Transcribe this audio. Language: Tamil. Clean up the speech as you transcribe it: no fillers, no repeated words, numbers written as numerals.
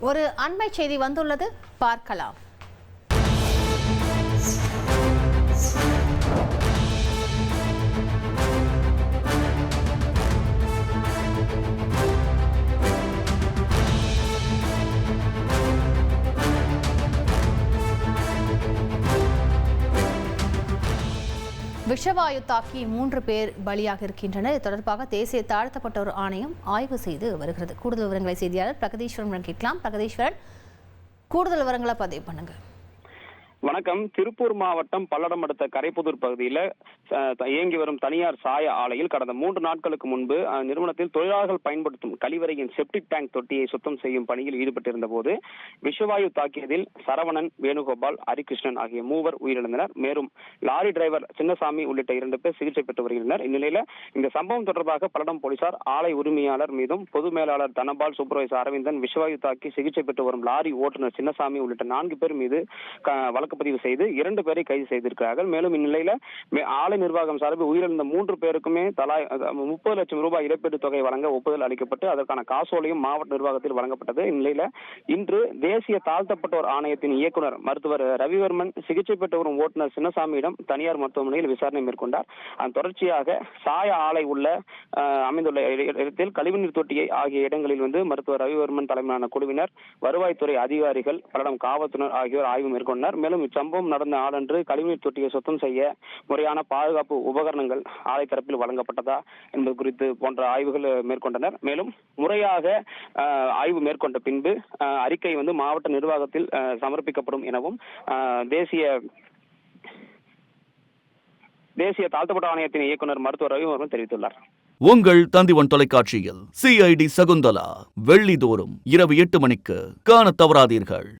ஒரு அண்மை செய்தி வந்துள்ளது, பார்க்கலாம். விஷவாயு தாக்கி 3 பேர் பலியாக இருக்கின்றனர். இது தொடர்பாக தேசிய தாழ்த்தப்பட்டோர் ஆணையம் ஆய்வு செய்து வருகிறது. கூடுதல் விவரங்களை செய்தியாளர் பிரகதீஸ்வரன் கேட்கலாம். பிரகதீஸ்வரன், கூடுதல் விவரங்களை பதிவு பண்ணுங்க. வணக்கம். திருப்பூர் மாவட்டம் பல்லடம் அடுத்த கரைப்புதூர் பகுதியில் இயங்கி வரும் தனியார் சாய ஆலையில் கடந்த 3 நாட்களுக்கு முன்பு நிறுவனத்தில் தொழிலாளர்கள் பயன்படுத்தும் கழிவறையின் செப்டிக் டேங்க் தொட்டியை சுத்தம் செய்யும் பணியில் ஈடுபட்டிருந்த போது விஷவாயு தாக்கியதில் சரவணன், வேணுகோபால், ஹரிகிருஷ்ணன் ஆகிய 3 உயிரிழந்தனர். மேலும் லாரி டிரைவர் சின்னசாமி உள்ளிட்ட 2 பேர் சிகிச்சை பெற்று வருகின்றனர். இந்நிலையில இந்த சம்பவம் தொடர்பாக பல்லடம் போலீசார் ஆலை உரிமையாளர் மீதும் பொது மேலாளர் தனபால், சூப்பர்வைசர் அரவிந்தன், விஷவாயு தாக்கி சிகிச்சை பெற்று வரும் லாரி ஓட்டுநர் சின்னசாமி உள்ளிட்ட 4 பேர் மீது வழக்கு பதிவு செய்து 2 பேரை கைது செய்திருக்கிறார்கள். மேலும் இந்நிலையில ஆலை நிர்வாகம் சார்பில் உயிரிழந்த 3 பேருக்குமே தலா 30 லட்சம் ரூபாய் இழப்பீட்டு தொகை வழங்க ஒப்புதல் அளிக்கப்பட்டு அதற்கான காசோலையும் மாவட்ட நிர்வாகத்தில் வழங்கப்பட்டது. இந்நிலையில இன்று தேசிய தாழ்த்தப்பட்டோர் ஆணையத்தின் இயக்குனர் மருத்துவர் ரவிவர்மன் சிகிச்சை பெற்று வரும் ஓட்டுநர் சின்னசாமியிடம் தனியார் மருத்துவமனையில் விசாரணை மேற்கொண்டார். அதன் தொடர்ச்சியாக சாய ஆலை உள்ள அமைந்துள்ள இடத்தில் கழிவுநீர் தொட்டியை ஆகிய இடங்களில் மருத்துவர் ரவிவர்மன் தலைமையிலான குழுவினர், வருவாய்த்துறை அதிகாரிகள், பல்லடம் காவல்துறையினர் ஆகியோர் ஆய்வு மேற்கொண்டனர். மேலும் இச்சம்பவம் நடந்த நாளன்று கழிவுநீர் தொட்டியை சுத்தம் செய்ய முறையான பாதுகாப்பு உபகரணங்கள் ஆலை தரப்பில் வழங்கப்பட்டதா என்பது குறித்து போன்ற ஆய்வுகள் மேற்கொண்டனர். மேலும் முறையாக ஆய்வு மேற்கொண்ட பின்பு அறிக்கை மாவட்ட நிர்வாகத்தில் சமர்ப்பிக்கப்படும் எனவும் தேசிய தாழ்த்தப்பட்ட ஆணையத்தின் இயக்குனர் மருத்துவர் ரவிவர்மன் தெரிவித்துள்ளார். உங்கள் தந்திவன் தொலைக்காட்சியில் CID சகுந்தலா வெள்ளிதோறும் இரவு 8 மணிக்கு காணத் தவறாதீர்கள்.